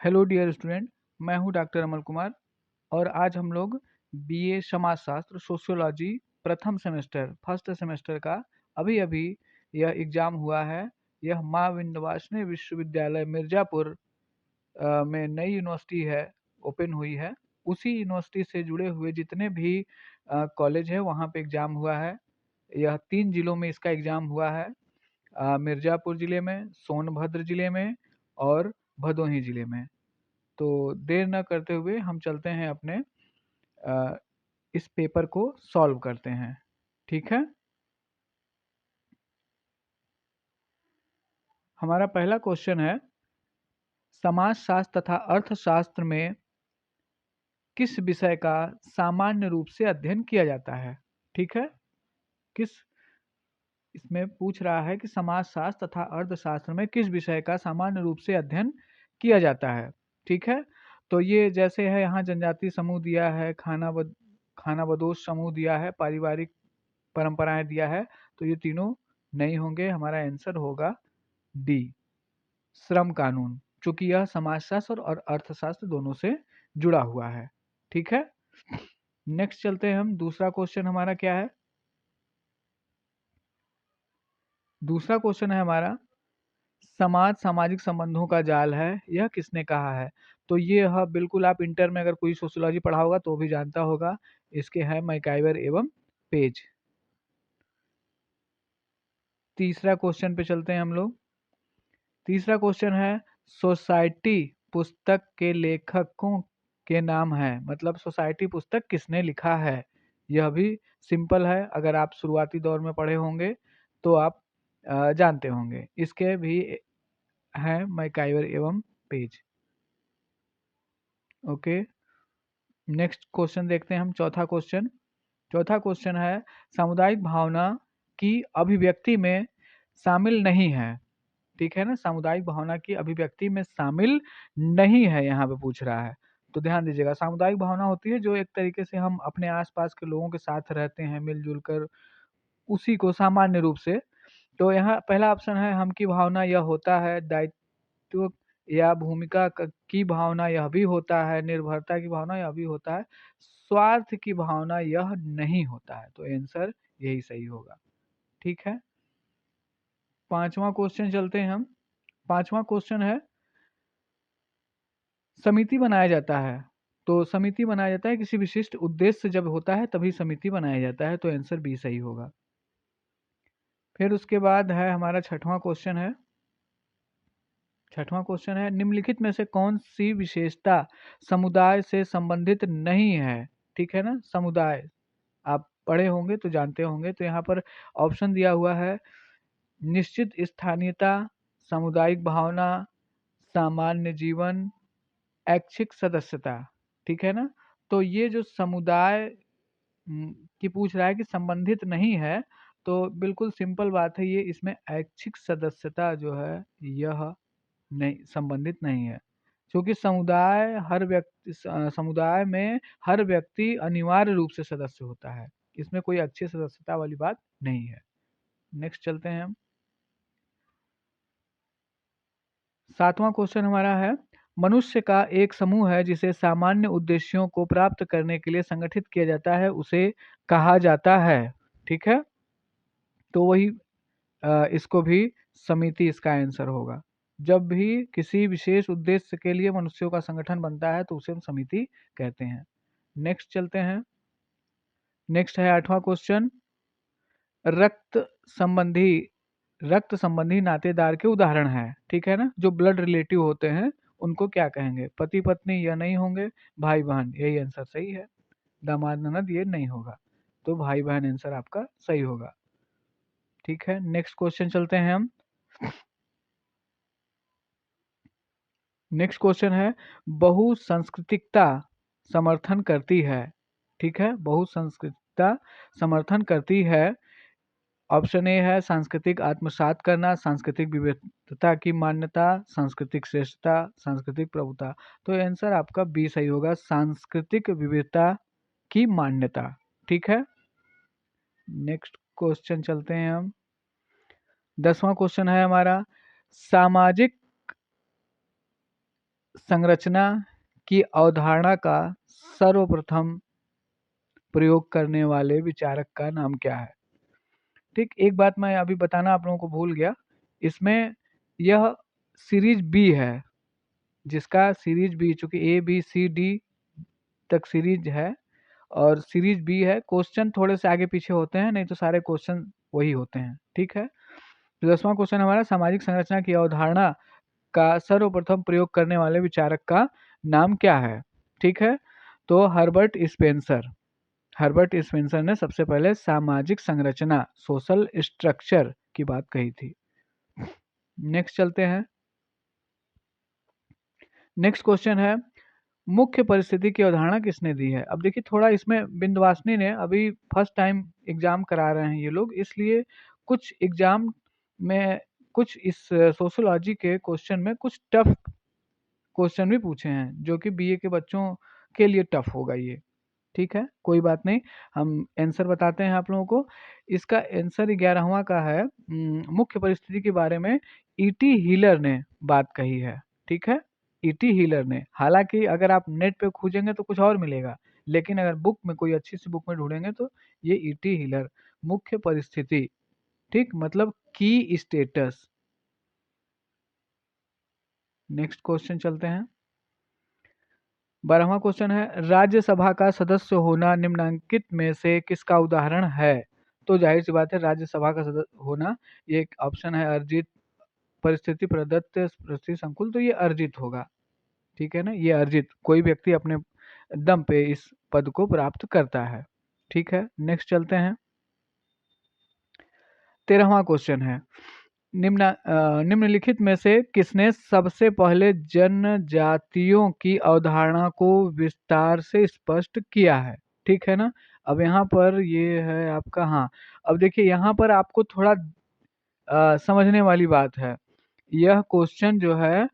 Hello dear student. मैं हूं doctor अमल कुमार और आज हम लोग बीए समाजशास्त्र सोशियोलॉजी प्रथम सेमेस्टर फर्स्ट सेमेस्टर का अभी अभी यह एग्ज़ाम हुआ है। यह माँ विंध्यवासिनी विश्वविद्यालय मिर्ज़ापुर में नई यूनिवर्सिटी है, ओपन हुई है। उसी यूनिवर्सिटी से जुड़े हुए जितने भी कॉलेज है वहाँ पे एग्ज़ाम हुआ है। यह 3 जिलों में इसका एग्ज़ाम हुआ है। मिर्ज़ापुर ज़िले में, सोनभद्र ज़िले में और भदोही ज़िले में। तो देर न करते हुए हम चलते हैं अपने अ, इस पेपर को सॉल्व करते हैं। ठीक है। हमारा पहला क्वेश्चन है, समाजशास्त्र तथा अर्थशास्त्र में किस विषय का सामान्य रूप से अध्ययन किया जाता है। ठीक है। किस इसमें पूछ रहा है कि समाजशास्त्र तथा अर्थशास्त्र में किस विषय का सामान्य रूप से अध्ययन किया जाता है। ठीक है। तो ये जैसे है, यहाँ जनजाति समूह दिया है, खाना बदोश समूह दिया है, पारिवारिक परंपराएं दिया है, तो ये तीनों नहीं होंगे। हमारा आंसर होगा डी, श्रम कानून, क्योंकि यह समाजशास्त्र और अर्थशास्त्र दोनों से जुड़ा हुआ है। ठीक है। नेक्स्ट चलते हैं हम। दूसरा क्वेश्चन हमारा क्या है? दूसरा क्वेश्चन है हमारा, समाज सामाजिक संबंधों का जाल है, यह किसने कहा है। तो ये बिल्कुल आप इंटर में अगर कोई सोशियोलॉजी पढ़ा होगा तो भी जानता होगा। इसके हैं मैकाइवर एवं पेज। तीसरा क्वेश्चन पे चलते हैं हम लोग। तीसरा क्वेश्चन है, सोसाइटी पुस्तक के लेखकों के नाम है, मतलब सोसाइटी पुस्तक किसने लिखा है। यह भी सिंपल है, अगर आप शुरुआती दौर में पढ़े होंगे तो आप जानते होंगे। इसके भी हैं मैकाइवर एवं पेज। ओके। नेक्स्ट क्वेश्चन देखते हैं हम। चौथा क्वेश्चन है, सामुदायिक भावना की अभिव्यक्ति में शामिल नहीं है। ठीक है ना, सामुदायिक भावना की अभिव्यक्ति में शामिल नहीं है, यहाँ पे पूछ रहा है। तो ध्यान दीजिएगा, सामुदायिक भावना होती है जो एक तरीके से हम अपने आसपास के लोगों के साथ रहते हैं मिलजुल कर, उसी को सामान्य रूप से। तो यहाँ पहला ऑप्शन है, हम की भावना यह होता है, दायित्व या भूमिका की भावना यह भी होता है, निर्भरता की भावना यह भी होता है, स्वार्थ की भावना यह नहीं होता है। तो आंसर यही सही होगा। ठीक है। पांचवा क्वेश्चन चलते हैं हम। पांचवा क्वेश्चन है, समिति बनाया जाता है। तो समिति बनाया जाता है किसी विशिष्ट उद्देश्य जब होता है तभी समिति बनाया जाता है। तो आंसर बी सही होगा। फिर उसके बाद है हमारा छठवां क्वेश्चन है। छठवां क्वेश्चन है, निम्नलिखित में से कौन सी विशेषता समुदाय से संबंधित नहीं है। ठीक है ना, समुदाय आप पढ़े होंगे तो जानते होंगे। तो यहाँ पर ऑप्शन दिया हुआ है, निश्चित स्थानीयता, सामुदायिक भावना, सामान्य जीवन, ऐच्छिक सदस्यता। ठीक है ना। तो ये जो समुदाय की पूछ रहा है कि संबंधित नहीं है, तो बिल्कुल सिंपल बात है, ये इसमें ऐच्छिक सदस्यता जो है यह नहीं, संबंधित नहीं है। क्योंकि समुदाय में हर व्यक्ति अनिवार्य रूप से सदस्य होता है, इसमें कोई अच्छी सदस्यता वाली बात नहीं है। नेक्स्ट चलते हैं हम। सातवां क्वेश्चन हमारा है, मनुष्य का एक समूह है जिसे सामान्य उद्देश्यों को प्राप्त करने के लिए संगठित किया जाता है, उसे कहा जाता है। ठीक है। तो वही इसको भी समिति इसका आंसर होगा। जब भी किसी विशेष उद्देश्य के लिए मनुष्यों का संगठन बनता है तो उसे हम समिति कहते हैं। नेक्स्ट चलते हैं। नेक्स्ट है आठवां क्वेश्चन, रक्त संबंधी रक्त संबंधी नातेदार के उदाहरण है। ठीक है ना, जो ब्लड रिलेटिव होते हैं उनको क्या कहेंगे। पति पत्नी यह नहीं होंगे, भाई बहन यही आंसर सही है। दामाद ननद ये नहीं होगा, तो भाई बहन आंसर आपका सही होगा। ठीक है। नेक्स्ट क्वेश्चन चलते हैं हम। नेक्स्ट क्वेश्चन है, बहुसंस्कृतिकता समर्थन करती है। ठीक है, बहुसंस्कृतिकता समर्थन करती है। ऑप्शन ए है सांस्कृतिक आत्मसात करना, सांस्कृतिक विविधता की मान्यता, सांस्कृतिक श्रेष्ठता, सांस्कृतिक प्रभुता। तो आंसर आपका बी सही होगा, सांस्कृतिक विविधता की मान्यता। ठीक है। नेक्स्ट क्वेश्चन चलते हैं हम। 10वां क्वेश्चन है हमारा, सामाजिक संरचना की अवधारणा का सर्वप्रथम प्रयोग करने वाले विचारक का नाम क्या है? ठीक, एक बात मैं अभी बताना आप लोगों को भूल गया, इसमें यह सीरीज बी है, जिसका सीरीज बी, चूंकि ए बी सी डी तक सीरीज है और सीरीज बी है, क्वेश्चन थोड़े से आगे पीछे होते हैं, नहीं तो सारे क्वेश्चन वही होते हैं। ठीक है, तो 10वां क्वेश्चन हमारा, सामाजिक संरचना की अवधारणा का सर्वप्रथम प्रयोग करने वाले विचारक का नाम क्या है? ठीक है, तो हर्बर्ट स्पेंसर ने सबसे पहले सामाजिक संरचना, सोशल स्ट्रक्चर की बात कही थी। नेक्स्ट चलते हैं। नेक्स्ट क्वेश्चन है, मुख्य परिस्थिति की अवधारणा किसने दी है? अब देखिए, थोड़ा इसमें बिंदवासिनी ने, अभी फर्स्ट टाइम एग्जाम करा रहे हैं ये लोग, इसलिए कुछ एग्जाम में, कुछ इस सोशोलॉजी के क्वेश्चन में कुछ टफ क्वेश्चन भी पूछे हैं, जो कि बीए के बच्चों के लिए टफ होगा ये। ठीक है, कोई बात नहीं, हम आंसर बताते हैं आप लोगों को। इसका आंसर 11वां का है, मुख्य परिस्थिति के बारे में ईटी हीलर ने बात कही है। ठीक है, ईटी हीलर ने, हालांकि अगर आप नेट पे खोजेंगे तो कुछ और मिलेगा, लेकिन अगर बुक में, कोई अच्छी सी बुक में ढूंढेंगे तो ये ईटी हीलर, मुख्य परिस्थिति, ठीक, मतलब की स्टेटस। नेक्स्ट क्वेश्चन चलते हैं। 12वां क्वेश्चन है, राज्यसभा का सदस्य होना निम्नलिखित में से किसका उदाहरण है? तो जाहिर सी बात है, राज्यसभा का सदस्य होना, ये एक ऑप्शन है अर्जित, परिस्थिति प्रदत्त, परिस्थिति संकुल, तो ये अर्जित होगा। ठीक है ना, ये अर्जित, कोई व्यक्ति अपने दम पे इस पद को प्राप्त करता है। ठीक है, नेक्स्ट चलते हैं। 13वां क्वेश्चन है, निम्नलिखित में से किसने सबसे पहले जनजातियों की अवधारणा को विस्तार से स्पष्ट किया है? ठीक है ना, अब यहाँ पर ये है आपका, हाँ, अब देखिए यहाँ पर आपको थोड़ा समझने वाली बात है। यह क्वेश्चन जो है,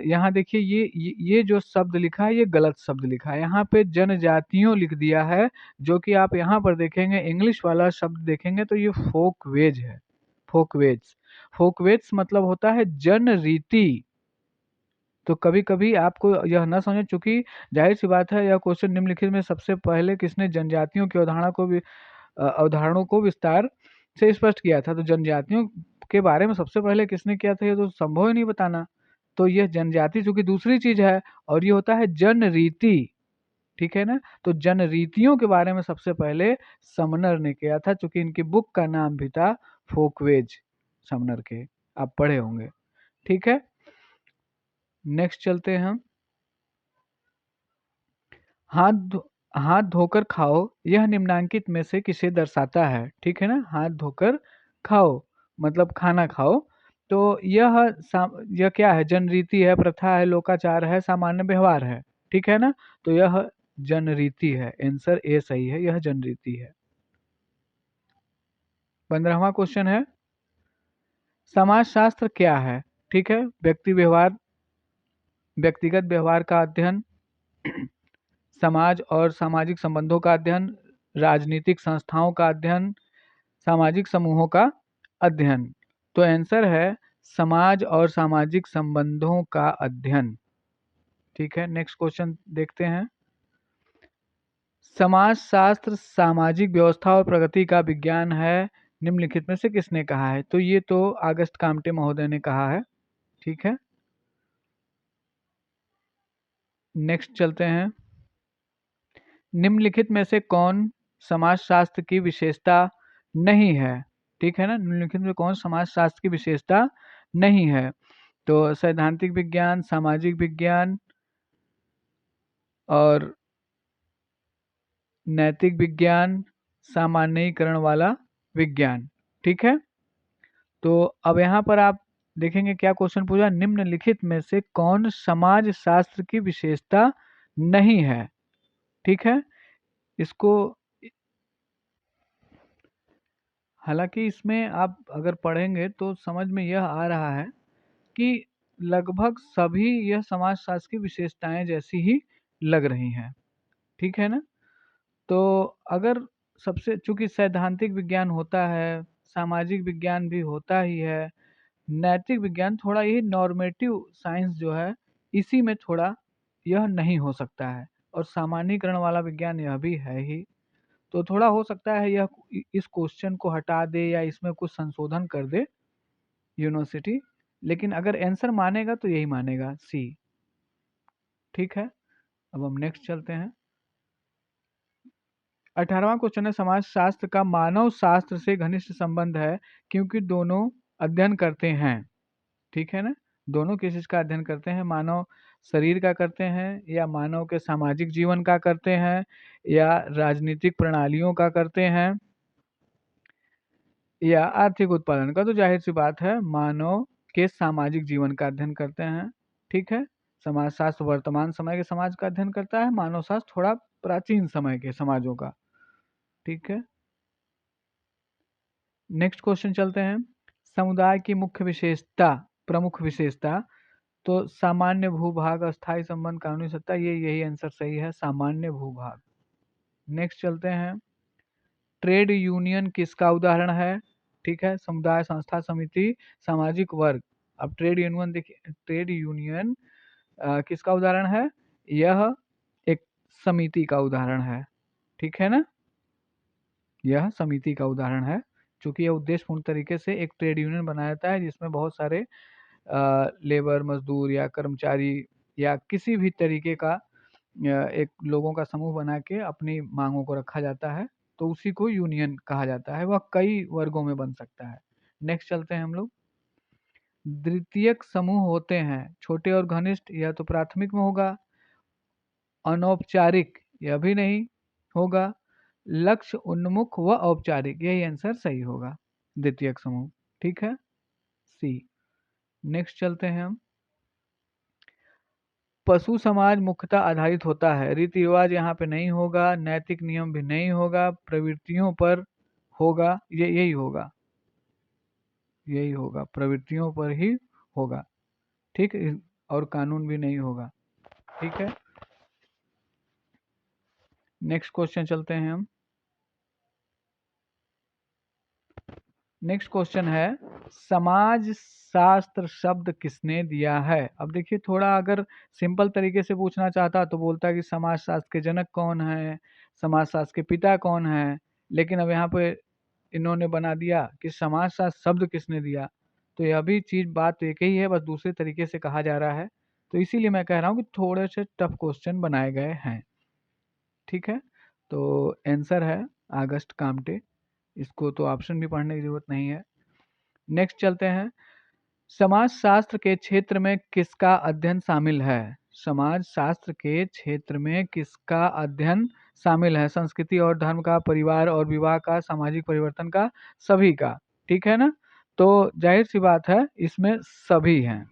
यहाँ देखिए, ये जो शब्द लिखा है, ये गलत शब्द लिखा है, यहाँ पे जनजातियों लिख दिया है, जो कि आप यहाँ पर देखेंगे, इंग्लिश वाला शब्द देखेंगे तो ये फोकवेज है, फोकवेज। फोकवेज मतलब होता है जन रीति। तो कभी कभी आपको यह ना समझे, चूंकि जाहिर सी बात है, यह क्वेश्चन निम्नलिखित में सबसे पहले किसने जनजातियों की अवधारणा को भी, अवधारणाओं को विस्तार से स्पष्ट किया था, तो जनजातियों के बारे में सबसे पहले किसने किया था, ये तो संभव ही नहीं बताना। तो यह जनजाति चूंकि दूसरी चीज है, और ये होता है जन रीति। ठीक है ना, तो जन रीतियों के बारे में सबसे पहले समनर ने किया था, चूंकि इनकी बुक का नाम भी था फोकवेज, समनर के, आप पढ़े होंगे। ठीक है, नेक्स्ट चलते हैं हम। हाथ धो हाथ धोकर खाओ, यह निम्नांकित में से किसे दर्शाता है? ठीक है ना, हाथ धोकर खाओ मतलब खाना खाओ, तो यह क्या है? जनरीति है, प्रथा है, लोकाचार है, सामान्य व्यवहार है। ठीक है ना, तो यह जनरीति है, आंसर ए सही है, यह जनरीति है। 15वां क्वेश्चन है, समाजशास्त्र क्या है? ठीक है, व्यक्तिगत व्यवहार का अध्ययन, समाज और सामाजिक संबंधों का अध्ययन, राजनीतिक संस्थाओं का अध्ययन, सामाजिक समूहों का अध्ययन। तो आंसर है समाज और सामाजिक संबंधों का अध्ययन। ठीक है, नेक्स्ट क्वेश्चन देखते हैं। समाजशास्त्र सामाजिक व्यवस्था और प्रगति का विज्ञान है, निम्नलिखित में से किसने कहा है? तो ये तो अगस्त कामटे महोदय ने कहा है। ठीक है, नेक्स्ट चलते हैं। निम्नलिखित में से कौन समाजशास्त्र की विशेषता नहीं है? ठीक है ना, निम्नलिखित में कौन समाजशास्त्र की विशेषता नहीं है? तो सैद्धांतिक विज्ञान, सामाजिक विज्ञान और नैतिक विज्ञान, सामान्यीकरण वाला विज्ञान। ठीक है, तो अब यहाँ पर आप देखेंगे क्या क्वेश्चन पूछा, निम्नलिखित में से कौन समाज शास्त्र की विशेषता नहीं है? ठीक है, इसको, हालांकि इसमें आप अगर पढ़ेंगे तो समझ में यह आ रहा है कि लगभग सभी यह समाजशास्त्र की विशेषताएं जैसी ही लग रही हैं। ठीक है ना, तो अगर सबसे, चूंकि सैद्धांतिक विज्ञान होता है, सामाजिक विज्ञान भी होता ही है, नैतिक विज्ञान थोड़ा, ये नॉर्मेटिव साइंस जो है, इसी में थोड़ा यह नहीं हो सकता है, और सामान्यीकरण वाला विज्ञान यह भी है ही। तो थोड़ा हो सकता है यह इस क्वेश्चन को हटा दे या इसमें कुछ संशोधन कर दे यूनिवर्सिटी, लेकिन अगर आंसर मानेगा तो यही मानेगा, सी। ठीक है, अब हम नेक्स्ट चलते हैं। 18वां क्वेश्चन है, समाज शास्त्र का मानव शास्त्र से घनिष्ठ संबंध है क्योंकि दोनों अध्ययन करते हैं। ठीक है ना, दोनों किस चीज का अध्ययन करते हैं, मानव शरीर का करते हैं, या मानव के सामाजिक जीवन का करते हैं, या राजनीतिक प्रणालियों का करते हैं, या आर्थिक उत्पादन का। तो जाहिर सी बात है मानव के सामाजिक जीवन का अध्ययन करते हैं। ठीक है, समाज शास्त्र वर्तमान समय के समाज का अध्ययन करता है, मानव शास्त्र थोड़ा प्राचीन समय के समाजों का। ठीक है, नेक्स्ट क्वेश्चन चलते हैं। समुदाय की मुख्य विशेषता, प्रमुख विशेषता, तो सामान्य भूभाग, अस्थायी संबंध, कानूनी सत्ता, ये यही आंसर सही है, सामान्य भूभाग। नेक्स्ट चलते हैं। ट्रेड यूनियन किसका उदाहरण है? ठीक है, समुदाय, संस्था, समिति, सामाजिक वर्ग। अब ट्रेड यूनियन देखिए, ट्रेड यूनियन किसका उदाहरण है? यह एक समिति का उदाहरण है। ठीक है ना, यह समिति का उदाहरण है, क्योंकि यह उद्देश्यपूर्ण तरीके से एक ट्रेड यूनियन बनाया जाता है जिसमें बहुत सारे लेबर, मजदूर या कर्मचारी या किसी भी तरीके का एक लोगों का समूह बना के अपनी मांगों को रखा जाता है, तो उसी को यूनियन कहा जाता है। वह कई वर्गों में बन सकता है। नेक्स्ट चलते हैं हम लोग। द्वितीयक समूह होते हैं, छोटे और घनिष्ठ, यह तो प्राथमिक में होगा। अनौपचारिक, यह भी नहीं होगा। लक्ष्य उन्मुख व औपचारिक, यही आंसर सही होगा, द्वितीयक समूह। ठीक है, सी। नेक्स्ट चलते हैं हम। पशु समाज मुख्यतः आधारित होता है, रीति रिवाज यहाँ पे नहीं होगा, नैतिक नियम भी नहीं होगा, प्रवृत्तियों पर होगा, ये यही होगा, यही होगा, प्रवृत्तियों पर ही होगा। ठीक, और कानून भी नहीं होगा। ठीक है, नेक्स्ट क्वेश्चन चलते हैं हम। नेक्स्ट क्वेश्चन है, समाज शास्त्र शब्द किसने दिया है? अब देखिए, थोड़ा अगर सिंपल तरीके से पूछना चाहता तो बोलता है कि समाज शास्त्र के जनक कौन है, समाज शास्त्र के पिता कौन है, लेकिन अब यहाँ पे इन्होंने बना दिया कि समाज शास्त्र शब्द किसने दिया। तो यह भी चीज, बात तो एक ही है, बस दूसरे तरीके से कहा जा रहा है। तो इसीलिए मैं कह रहा हूँ कि थोड़े से टफ क्वेश्चन बनाए गए हैं। ठीक है, तो आंसर है अगस्त कामटे, इसको तो ऑप्शन भी पढ़ने की जरूरत नहीं है। नेक्स्ट चलते हैं। समाज शास्त्र के क्षेत्र में किसका अध्ययन शामिल है? समाज शास्त्र के क्षेत्र में किसका अध्ययन शामिल है? संस्कृति और धर्म का, परिवार और विवाह का, सामाजिक परिवर्तन का, सभी का। ठीक है ना, तो जाहिर सी बात है इसमें सभी हैं,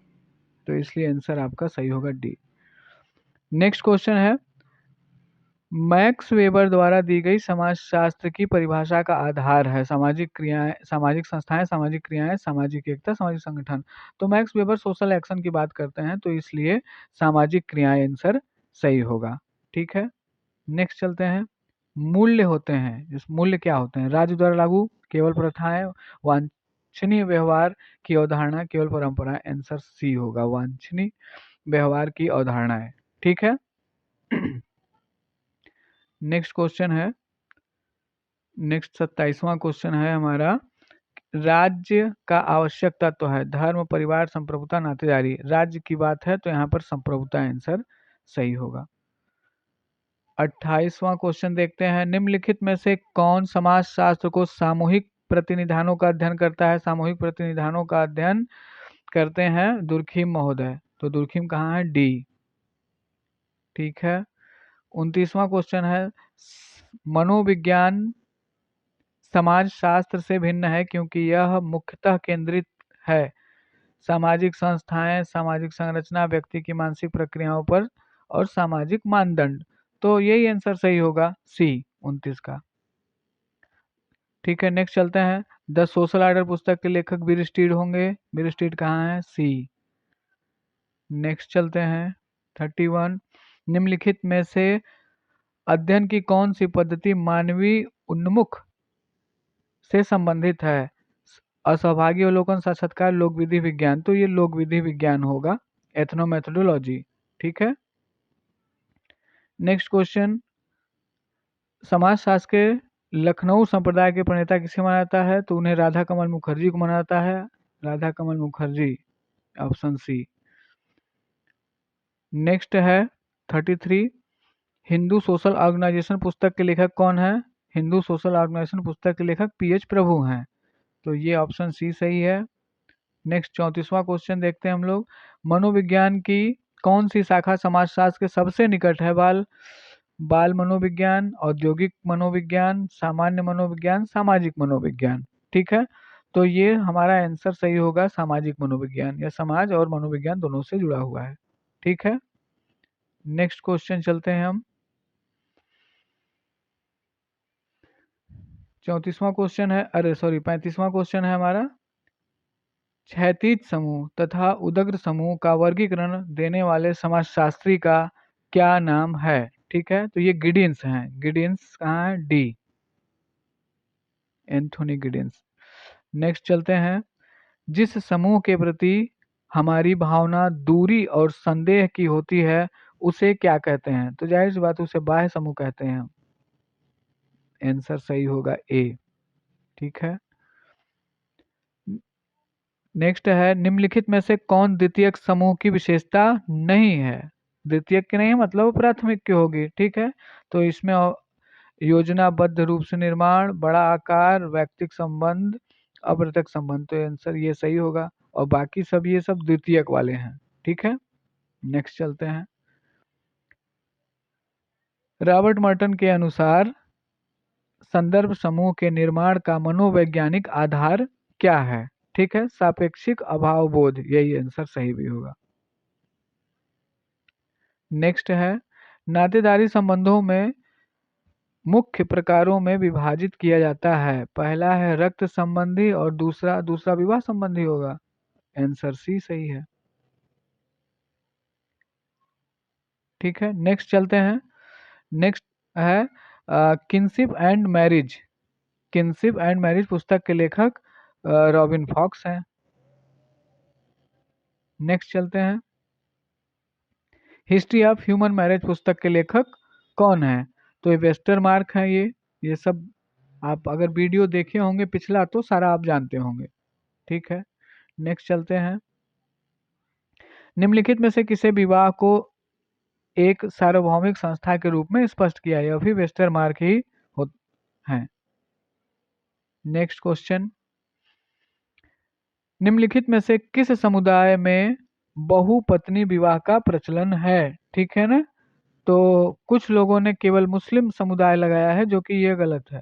तो इसलिए आंसर आपका सही होगा, डी। नेक्स्ट क्वेश्चन है, मैक्स वेबर द्वारा दी गई समाजशास्त्र की परिभाषा का आधार है सामाजिक क्रियाएं, सामाजिक संस्थाएं, सामाजिक क्रियाएं, सामाजिक एकता, सामाजिक संगठन। तो मैक्स वेबर सोशल एक्शन की बात करते हैं, तो इसलिए सामाजिक क्रियाएं आंसर सही होगा। ठीक है, नेक्स्ट चलते हैं। मूल्य होते हैं, इस मूल्य क्या होते हैं? राज्य द्वारा लागू केवल प्रथाएं, वांछनीय व्यवहार की अवधारणा, केवल परंपराएं, आंसर सी होगा, वांछनीय व्यवहार की अवधारणाएं। ठीक है, नेक्स्ट क्वेश्चन है, नेक्स्ट 27वां क्वेश्चन है हमारा, राज्य का आवश्यक तत्व है, धर्म, परिवार, संप्रभुता, नातेदारी। राज्य की बात है तो यहाँ पर संप्रभुता आंसर सही होगा। 28वां क्वेश्चन देखते हैं, निम्नलिखित में से कौन समाज शास्त्र को सामूहिक प्रतिनिधानों का अध्ययन करता है? सामूहिक प्रतिनिधानों का अध्ययन करते हैं दुर्खिम महोदय, तो दुर्खिम कहाँ है? डी। ठीक है, 29वां क्वेश्चन है, मनोविज्ञान समाज शास्त्र से भिन्न है क्योंकि यह मुख्यतः केंद्रित है सामाजिक संस्थाएं, सामाजिक संरचना, व्यक्ति की मानसिक प्रक्रियाओं पर, और सामाजिक मानदंड। तो यही आंसर सही होगा, सी, 29 का। ठीक है, नेक्स्ट चलते हैं। द सोशल ऑर्डर पुस्तक के लेखक बिल स्टीड होंगे, बिल स्टीड कहाँ है? सी। नेक्स्ट चलते हैं, 31, निम्नलिखित में से अध्ययन की कौन सी पद्धति मानवीय उन्मुख से संबंधित है? असहभागी अवलोकन, साक्षात्कार, लोक विधि विज्ञान। तो ये लोक विधि विज्ञान होगा, एथनोमेथोडोलॉजी। ठीक है। नेक्स्ट क्वेश्चन, समाजशास्त्र के लखनऊ संप्रदाय के प्रणेता किसे माना जाता है? तो उन्हें राधा कमल मुखर्जी को माना जाता है। राधा कमल मुखर्जी, ऑप्शन सी। नेक्स्ट है 33, हिंदू सोशल ऑर्गेनाइजेशन पुस्तक के लेखक कौन है? हिंदू सोशल ऑर्गेनाइजेशन पुस्तक के लेखक पीएच प्रभु हैं। तो ये ऑप्शन सी सही है। नेक्स्ट 34वां क्वेश्चन देखते हैं हम लोग, मनोविज्ञान की कौन सी शाखा समाजशास्त्र के सबसे निकट है? बाल बाल मनोविज्ञान, औद्योगिक मनोविज्ञान, सामान्य मनोविज्ञान, सामाजिक मनोविज्ञान। ठीक है। तो ये हमारा आंसर सही होगा सामाजिक मनोविज्ञान, या समाज और मनोविज्ञान दोनों से जुड़ा हुआ है। ठीक है। नेक्स्ट क्वेश्चन चलते हैं हम। 34वां क्वेश्चन है, अरे सॉरी 35वां क्वेश्चन है हमारा, क्षैतिज समूह तथा उदग्र समूह का वर्गीकरण देने वाले समाजशास्त्री का क्या नाम है? ठीक है। तो ये गिडिन्स हैं। गिडिन्स कहाँ है? D, Anthony गिडिन्स। नेक्स्ट चलते हैं, जिस समूह के प्रति हमारी भावना दूरी और संदेह की होती है उसे क्या कहते हैं? तो जाहिर सी बात उसे बाह्य समूह कहते हैं। आंसर सही होगा ए। ठीक है। नेक्स्ट है, निम्नलिखित में से कौन द्वितीयक समूह की विशेषता नहीं है? द्वितीयक की नहीं है मतलब प्राथमिक की होगी। ठीक है। तो इसमें योजनाबद्ध रूप से निर्माण, बड़ा आकार, वैयक्तिक संबंध, अप्रत्यक्ष संबंध। तो आंसर ये सही होगा, और बाकी सब ये सब द्वितीयक वाले हैं। ठीक है। नेक्स्ट चलते हैं, रॉबर्ट मर्टन के अनुसार संदर्भ समूह के निर्माण का मनोवैज्ञानिक आधार क्या है? ठीक है, सापेक्षिक अभाव बोध, यही आंसर सही भी होगा। नेक्स्ट है, नातेदारी संबंधों में मुख्य प्रकारों में विभाजित किया जाता है। पहला है रक्त संबंधी और दूसरा विवाह संबंधी होगा। आंसर सी सही है। ठीक है। नेक्स्ट चलते हैं। नेक्स्ट है kinship and marriage. Kinship and marriage पुस्तक के लेखक रॉबिन फॉक्स हैं। नेक्स्ट चलते हैं, हिस्ट्री ऑफ ह्यूमन मैरिज पुस्तक के लेखक कौन है? तो ये वेस्टर मार्क है। ये सब आप अगर वीडियो देखे होंगे पिछला तो सारा आप जानते होंगे। ठीक है। नेक्स्ट चलते हैं, निम्नलिखित में से किसे विवाह को एक सार्वभौमिक संस्था के रूप में स्पष्ट किया? यह भी वेस्टर मार्क ही है। नेक्स्ट क्वेश्चन, निम्नलिखित में से किस समुदाय में बहुपत्नी विवाह का प्रचलन है? ठीक है ना। तो कुछ लोगों ने केवल मुस्लिम समुदाय लगाया है, जो कि यह गलत है।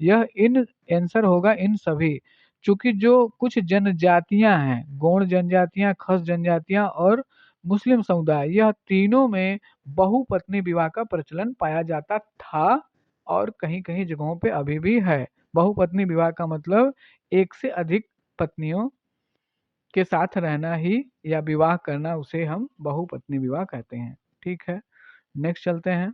यह इन आंसर होगा इन सभी, चूंकि जो कुछ जनजातियां हैं, गौड़ जनजातियां, खस जनजातियां और मुस्लिम समुदाय, यह तीनों में बहुपत्नी विवाह का प्रचलन पाया जाता था, और कहीं कहीं जगहों पे अभी भी है। बहुपत्नी विवाह का मतलब एक से अधिक पत्नियों के साथ रहना ही या विवाह करना, उसे हम बहुपत्नी विवाह कहते हैं। ठीक है। नेक्स्ट चलते हैं,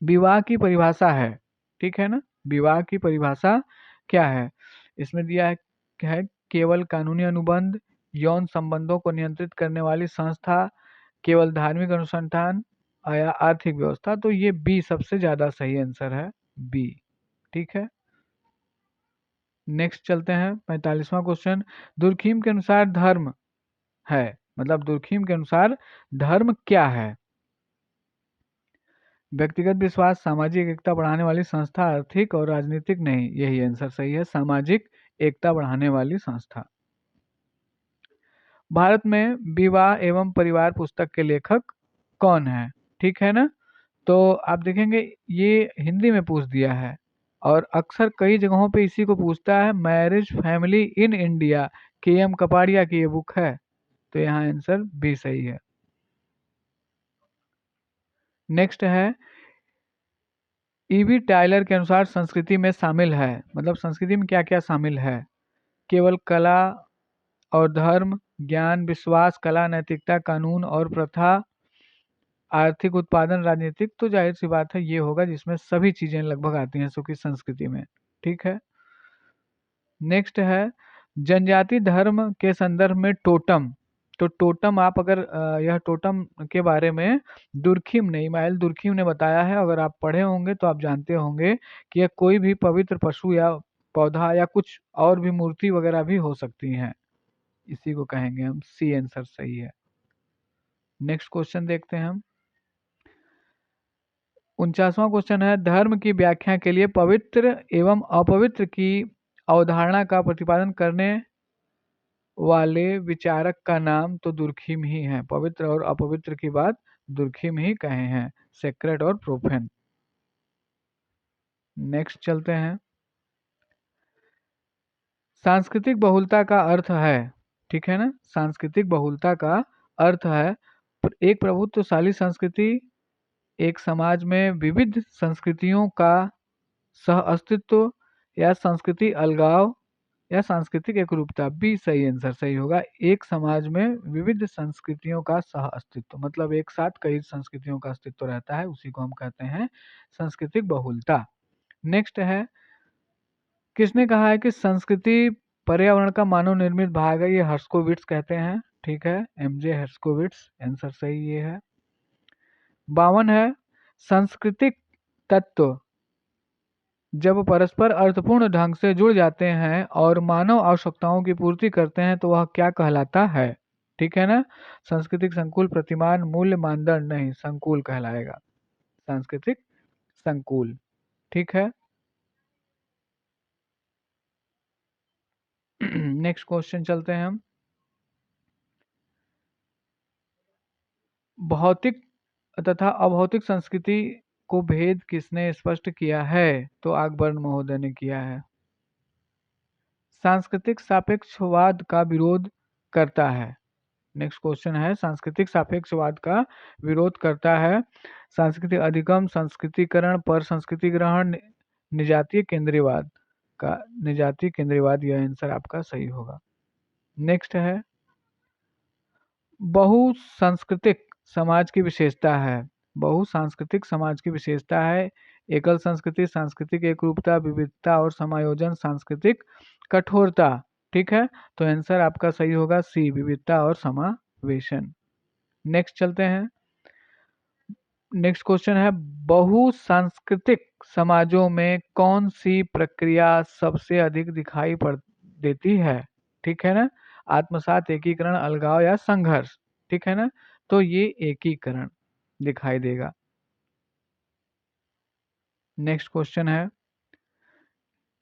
विवाह की परिभाषा है। ठीक है ना। विवाह की परिभाषा क्या है? इसमें दिया है केवल कानूनी अनुबंध, यौन संबंधों को नियंत्रित करने वाली संस्था, केवल धार्मिक अनुसंधान या आर्थिक व्यवस्था। तो ये बी सबसे ज्यादा सही आंसर है, बी। ठीक है। नेक्स्ट चलते हैं, 45वां क्वेश्चन, दुर्खीम के अनुसार धर्म है, मतलब दुर्खीम के अनुसार धर्म क्या है? व्यक्तिगत विश्वास, सामाजिक एकता बढ़ाने वाली संस्था, आर्थिक और राजनीतिक नहीं। यही आंसर सही है, सामाजिक एकता बढ़ाने वाली संस्था। भारत में विवाह एवं परिवार पुस्तक के लेखक कौन है? ठीक है ना। तो आप देखेंगे ये हिंदी में पूछ दिया है, और अक्सर कई जगहों पे इसी को पूछता है। Marriage family in India, KM. Kapadia की ये बुक है। तो यहाँ आंसर बी सही है। नेक्स्ट है, ईवी टाइलर के अनुसार संस्कृति में शामिल है, मतलब संस्कृति में क्या क्या शामिल है? केवल कला और धर्म, ज्ञान, विश्वास, कला, नैतिकता, कानून और प्रथा, आर्थिक उत्पादन, राजनीतिक। तो जाहिर सी बात है ये होगा जिसमें सभी चीजें लगभग आती हैं सुखी संस्कृति में। ठीक है। नेक्स्ट है, जनजाति धर्म के संदर्भ में टोटम तो टोटम आप अगर यह टोटम के बारे में दुर्खिम ने, इमाइल दुर्खिम ने बताया है। अगर आप पढ़े होंगे तो आप जानते होंगे कि यह कोई भी पवित्र पशु या पौधा या कुछ और भी मूर्ति वगैरह भी हो सकती हैं। इसी को कहेंगे हम, सी आंसर सही है। नेक्स्ट क्वेश्चन देखते हैं हम। 49वां क्वेश्चन है, धर्म की व्याख्या के लिए पवित्र एवं अपवित्र की अवधारणा का प्रतिपादन करने वाले विचारक का नाम तो दुर्खिम ही है। पवित्र और अपवित्र की बात दुर्खिम ही कहे हैं, सेक्रेट और प्रोफेन। नेक्स्ट चलते हैं। सांस्कृतिक बहुलता का अर्थ है, ठीक है ना, सांस्कृतिक बहुलता का अर्थ है एक प्रभुत्वशाली संस्कृति, एक समाज में विविध संस्कृतियों का सह अस्तित्व, या संस्कृति अलगाव, या सांस्कृतिक एकरूपता। बी सही आंसर सही होगा। एक समाज में विविध संस्कृतियों का सह अस्तित्व, मतलब एक साथ कई संस्कृतियों का अस्तित्व रहता है, उसी को हम कहते हैं सांस्कृतिक बहुलता। नेक्स्ट है, किसने कहा है कि संस्कृति पर्यावरण का मानव निर्मित भाग है? ये हर्स्कोविट्स कहते हैं, ठीक है, एमजे हर्स्कोविट्स। आंसर सही ये है। 52 है, सांस्कृतिक तत्व जब परस्पर अर्थपूर्ण ढंग से जुड़ जाते हैं और मानव आवश्यकताओं की पूर्ति करते हैं तो वह क्या कहलाता है? ठीक है ना, सांस्कृतिक संकुल प्रतिमान मूल्य मानदंड नहीं, संकुल कहलाएगा, सांस्कृतिक संकुल। ठीक है। नेक्स्ट क्वेश्चन चलते हैं हम। भौतिक तथा अभौतिक संस्कृति को भेद किसने स्पष्ट किया है? तो अकबर महोदय ने किया है। सांस्कृतिक सापेक्षवाद का विरोध करता है। नेक्स्ट क्वेश्चन है, सांस्कृतिक सापेक्षवाद का विरोध करता है। सांस्कृतिक अधिगम, संस्कृतिकरण, पर संस्कृति ग्रहण, निजातीय केंद्रीयवाद का, निजातीय केंद्रीयवाद, यह आंसर आपका सही होगा। नेक्स्ट है, बहुसांस्कृतिक समाज की विशेषता है। बहुसांस्कृतिक समाज की विशेषता है एकल संस्कृति, सांस्कृतिक एकरूपता, विविधता और समायोजन, सांस्कृतिक कठोरता। ठीक है, तो आंसर आपका सही होगा सी, विविधता और समावेशन। नेक्स्ट चलते हैं। नेक्स्ट क्वेश्चन है, बहुसांस्कृतिक समाजों में कौन सी प्रक्रिया सबसे अधिक दिखाई पड़ देती है? ठीक है ना, आत्मसात, एकीकरण, अलगाव या संघर्ष। ठीक है ना, तो ये एकीकरण दिखाई देगा। नेक्स्ट क्वेश्चन है,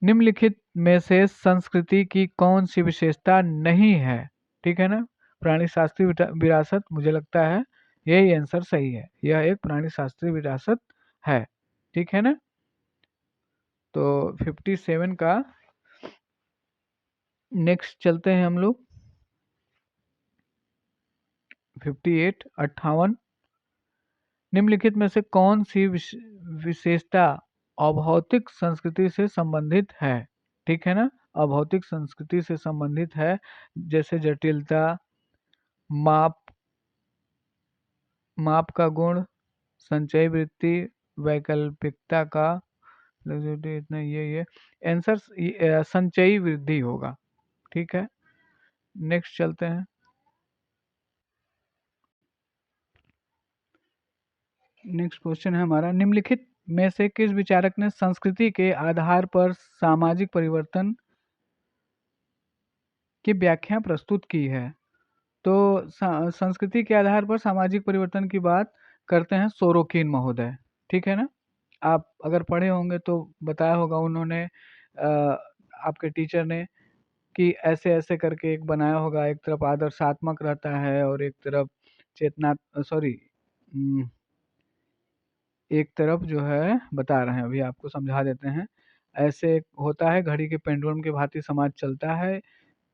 निम्नलिखित में से संस्कृति की कौन सी विशेषता नहीं है? ठीक है ना, प्राणी शास्त्रीय विरासत, मुझे लगता है यही आंसर सही है, यह एक प्राणी शास्त्रीय विरासत है। ठीक है ना, तो 57 का नेक्स्ट चलते हैं हम लोग। 58, 58, निम्नलिखित में से कौन सी विशेषता अभौतिक संस्कृति से संबंधित है? ठीक है ना, अभौतिक संस्कृति से संबंधित है, जैसे जटिलता, माप, माप का गुण, संचय वृत्ति, वैकल्पिकता का, इतना ये आंसर संचयी वृद्धि होगा। ठीक है, नेक्स्ट चलते हैं। नेक्स्ट क्वेश्चन है हमारा, निम्नलिखित में से किस विचारक ने संस्कृति के आधार पर सामाजिक परिवर्तन की व्याख्या प्रस्तुत की है? तो संस्कृति के आधार पर सामाजिक परिवर्तन की बात करते हैं सोरोकिन महोदय। ठीक है ना, आप अगर पढ़े होंगे तो बताया होगा उन्होंने, आपके टीचर ने, कि ऐसे ऐसे करके एक बनाया होगा, एक तरफ आदर्शात्मक रहता है और एक तरफ चेतना, सॉरी, एक तरफ जो है बता रहे हैं, अभी आपको समझा देते हैं। ऐसे होता है, घड़ी के पेंडुलम के भांति समाज चलता है।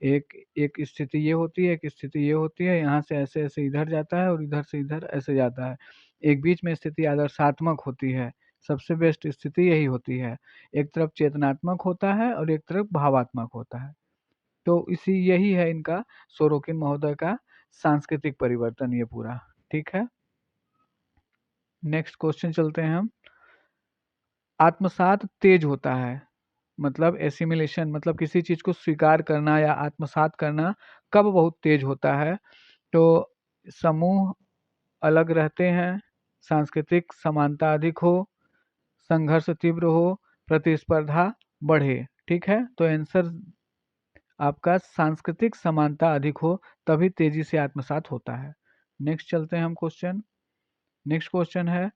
एक एक स्थिति ये होती है, एक स्थिति ये होती है, यहाँ से ऐसे ऐसे इधर जाता है और इधर से इधर ऐसे जाता है। एक बीच में स्थिति आदर्शात्मक होती है, सबसे बेस्ट स्थिति यही होती है। एक तरफ चेतनात्मक होता है और एक तरफ भावात्मक होता है। तो इसी यही है इनका, सोरोकिन महोदय का सांस्कृतिक परिवर्तन ये पूरा। ठीक है, नेक्स्ट क्वेश्चन चलते हैं हम। आत्मसात तेज होता है, मतलब एसिमिलेशन, मतलब किसी चीज को स्वीकार करना या आत्मसात करना कब बहुत तेज होता है? तो समूह अलग रहते हैं, सांस्कृतिक समानता अधिक हो, संघर्ष तीव्र हो, प्रतिस्पर्धा बढ़े। ठीक है, तो आंसर आपका सांस्कृतिक समानता अधिक हो तभी तेजी से आत्मसात होता है। नेक्स्ट चलते हैं हम क्वेश्चन। नेक्स्ट क्वेश्चन है,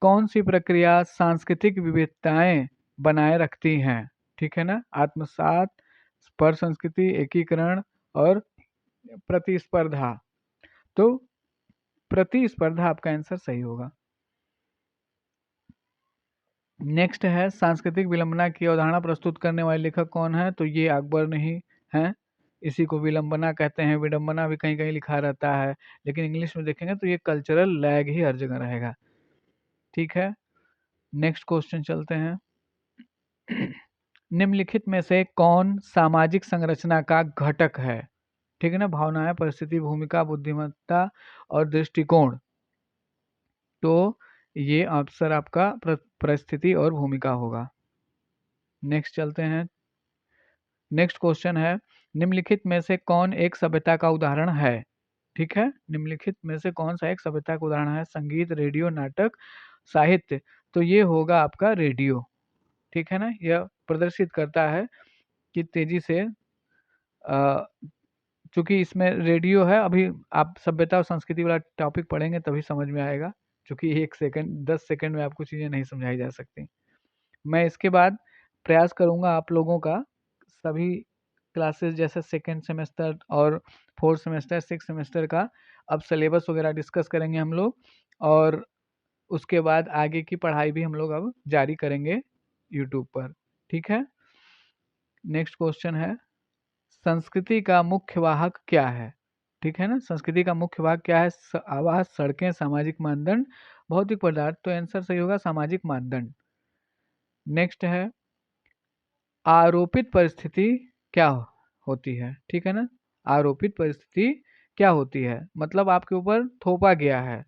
कौन सी प्रक्रिया सांस्कृतिक विविधताएं बनाए रखती हैं? ठीक है ना, आत्मसात, पर संस्कृति, एकीकरण और प्रतिस्पर्धा। तो प्रतिस्पर्धा आपका आंसर सही होगा। नेक्स्ट है, सांस्कृतिक विलंबना की अवधारणा प्रस्तुत करने वाले लेखक कौन है? तो ये अकबर नहीं है। इसी को विलंबना कहते हैं, विडंबना भी कहीं कहीं लिखा रहता है, लेकिन इंग्लिश में देखेंगे तो ये कल्चरल लैग ही हर जगह रहेगा। ठीक है, नेक्स्ट क्वेश्चन चलते हैं। निम्नलिखित में से कौन सामाजिक संरचना का घटक है? ठीक है ना, भावनाएं, परिस्थिति, भूमिका, बुद्धिमत्ता और दृष्टिकोण। तो ये आंसर आपका परिस्थिति और भूमिका होगा। नेक्स्ट चलते हैं। नेक्स्ट क्वेश्चन है, निम्नलिखित में से कौन एक सभ्यता का उदाहरण है? ठीक है, निम्नलिखित में से कौन सा एक सभ्यता का उदाहरण है? संगीत, रेडियो, नाटक, साहित्य। तो ये होगा आपका रेडियो। ठीक है ना, यह प्रदर्शित करता है कि तेजी से चूंकि इसमें रेडियो है। अभी आप सभ्यता और संस्कृति वाला टॉपिक पढ़ेंगे तभी समझ में आएगा, क्योंकि 1 सेकंड 10 सेकंड में आपको चीज़ें नहीं समझाई जा सकती। मैं इसके बाद प्रयास करूंगा आप लोगों का सभी क्लासेस जैसे सेकेंड सेमेस्टर और फोर्थ सेमेस्टर, सिक्स सेमेस्टर का अब सिलेबस वगैरह डिस्कस करेंगे हम लोग, और उसके बाद आगे की पढ़ाई भी हम लोग अब जारी करेंगे यूट्यूब पर। ठीक है, नेक्स्ट क्वेश्चन है, संस्कृति का मुख्य वाहक क्या है? ठीक है ना, संस्कृति का मुख्य वाहक क्या है? आवास, सड़कें, सामाजिक मानदंड, भौतिक पदार्थ। तो आंसर सही होगा सामाजिक मानदंड। नेक्स्ट है, आरोपित परिस्थिति क्या होती है? ठीक है ना, आरोपित परिस्थिति क्या होती है? मतलब आपके ऊपर थोपा गया है।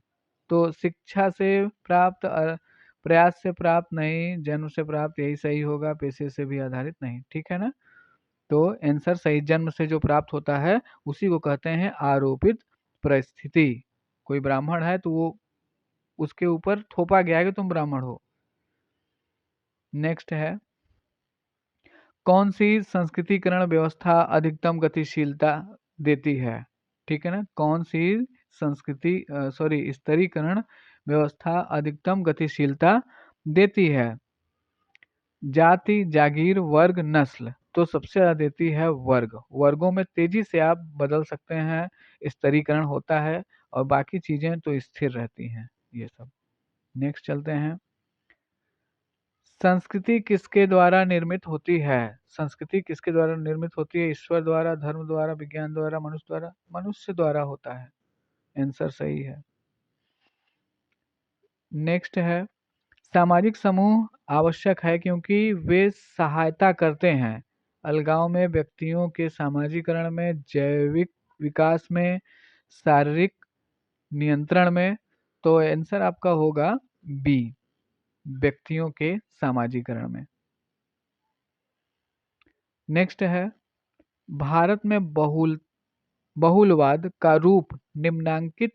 तो शिक्षा से प्राप्त, प्रयास से प्राप्त नहीं, जन्म से प्राप्त, यही सही होगा, पेशे से भी आधारित नहीं। ठीक है ना, तो आंसर सही, जन्म से जो प्राप्त होता है उसी को कहते हैं आरोपित परिस्थिति। कोई ब्राह्मण है तो वो उसके ऊपर थोपा गया है कि तुम ब्राह्मण हो। नेक्स्ट है, कौन सी संस्कृतिकरण व्यवस्था अधिकतम गतिशीलता देती है? ठीक है ना, कौन सी स्तरीकरण व्यवस्था अधिकतम गतिशीलता देती है? जाति, जागीर, वर्ग, नस्ल। तो सबसे ज्यादा देती है वर्ग। वर्गों में तेजी से आप बदल सकते हैं, स्तरीकरण होता है, और बाकी चीजें तो स्थिर रहती हैं ये सब। नेक्स्ट चलते हैं, संस्कृति किसके द्वारा निर्मित होती है? संस्कृति किसके द्वारा निर्मित होती है? ईश्वर द्वारा, धर्म द्वारा, विज्ञान द्वारा, मनुष्य द्वारा? मनुष्य द्वारा होता है। आंसर सही है। नेक्स्ट है, सामाजिक समूह आवश्यक है क्योंकि वे सहायता करते हैं अलगाव में, व्यक्तियों के सामाजिकरण में, जैविक विकास में, शारीरिक नियंत्रण में। तो आंसर आपका होगा बी, व्यक्तियों के सामाजिकरण में। नेक्स्ट है, भारत में बहुलवाद का रूप निम्नांकित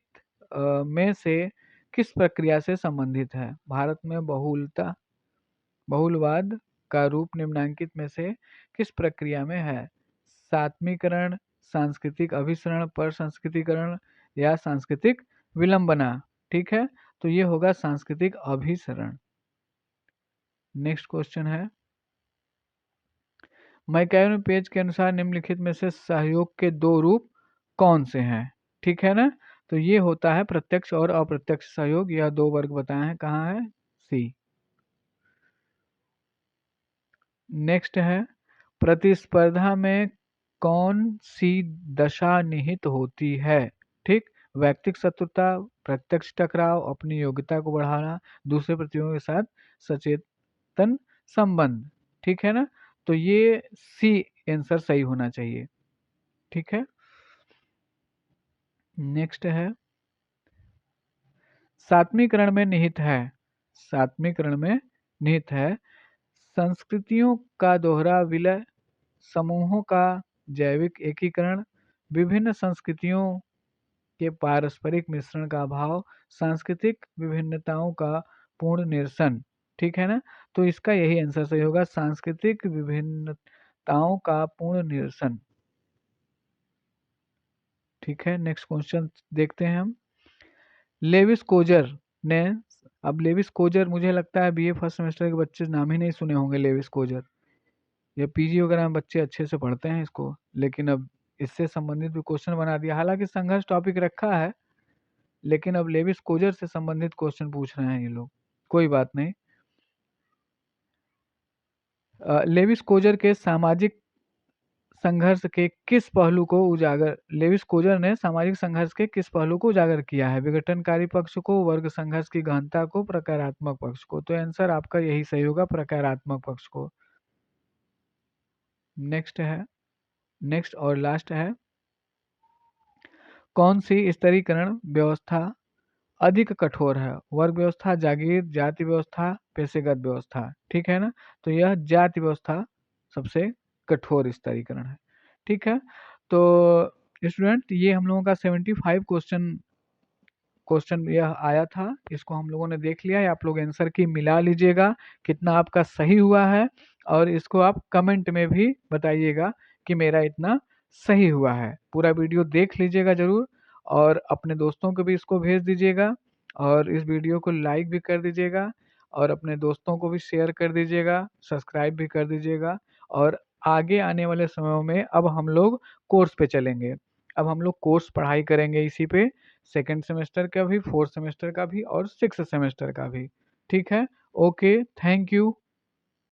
में से किस प्रक्रिया से संबंधित है? भारत में बहुलवाद का रूप निम्नांकित में से किस प्रक्रिया में है? सात्मीकरण, सांस्कृतिक अभिसरण, पर संस्कृतिकरण या सांस्कृतिक विलंबना? ठीक है, तो ये होगा सांस्कृतिक अभिसरण। नेक्स्ट क्वेश्चन है, मैकैवन पेज के अनुसार निम्नलिखित में से सहयोग के दो रूप कौन से हैं? ठीक है ना, तो ये होता है प्रत्यक्ष और अप्रत्यक्ष सहयोग। यह दो वर्ग बताए हैं, कहाँ है? सी। नेक्स्ट है, प्रतिस्पर्धा में कौन सी दशा निहित होती है? ठीक, व्यक्तिगत शत्रुता, प्रत्यक्ष टकराव, अपनी योग्यता को बढ़ाना, दूसरे प्रतियोगियों के साथ सचेतन संबंध। ठीक है ना, तो ये सी आंसर सही होना चाहिए। ठीक है, नेक्स्ट है, सात्मीकरण में निहित है, सात्मीकरण में निहित है संस्कृतियों का दोहरा विलय, समूहों का जैविक एकीकरण, विभिन्न संस्कृतियों के पारस्परिक मिश्रण का अभाव, सांस्कृतिक विभिन्नताओं का पूर्ण निरसन। ठीक है ना? तो इसका यही आंसर सही होगा, सांस्कृतिक विभिन्नताओं का पूर्ण निरसन। ठीक है, नेक्स्ट क्वेश्चन देखते हैं हम। लेविस कोजर ने, अब लेविस कोजर मुझे लगता है बीए फर्स्ट सेमेस्टर के बच्चे नाम ही नहीं सुने होंगे लेविस कोजर, या पीजी वगैरह में बच्चे अच्छे से पढ़ते हैं इसको, लेकिन अब इससे संबंधित भी क्वेश्चन बना दिया। हालांकि संघर्ष टॉपिक रखा है, लेकिन अब लेविस कोजर से संबंधित क्वेश्चन पूछ रहे हैं ये लोग, कोई बात नहीं। लेविस कोजर के सामाजिक संघर्ष के किस पहलू को उजागर, लेविस कोजर ने सामाजिक संघर्ष के किस पहलू को उजागर किया है? विघटनकारी पक्ष को, वर्ग संघर्ष की गहनता को, प्रकारात्मक पक्ष को। तो आंसर आपका यही सही होगा, प्रकारात्मक पक्ष को। नेक्स्ट है, नेक्स्ट और लास्ट है, कौन सी स्तरीकरण व्यवस्था अधिक कठोर है? वर्ग व्यवस्था, जागीर, जाति व्यवस्था, पेशेगत व्यवस्था। ठीक है ना? तो यह जाति व्यवस्था सबसे कठोर स्तरीकरण है। ठीक है, तो स्टूडेंट ये हम लोगों का 75 क्वेश्चन यह आया था, इसको हम लोगों ने देख लिया है। आप लोग आंसर की मिला लीजिएगा कितना आपका सही हुआ है, और इसको आप कमेंट में भी बताइएगा कि मेरा इतना सही हुआ है। पूरा वीडियो देख लीजिएगा ज़रूर, और अपने दोस्तों को भी इसको भेज दीजिएगा, और इस वीडियो को लाइक भी कर दीजिएगा, और अपने दोस्तों को भी शेयर कर दीजिएगा, सब्सक्राइब भी कर दीजिएगा। और आगे आने वाले समयों में अब हम लोग कोर्स पे चलेंगे, अब हम लोग कोर्स पढ़ाई करेंगे इसी पे, सेकेंड सेमेस्टर का भी, फोर्थ सेमेस्टर का भी, और सिक्स सेमेस्टर का भी। ठीक है, ओके, थैंक यू।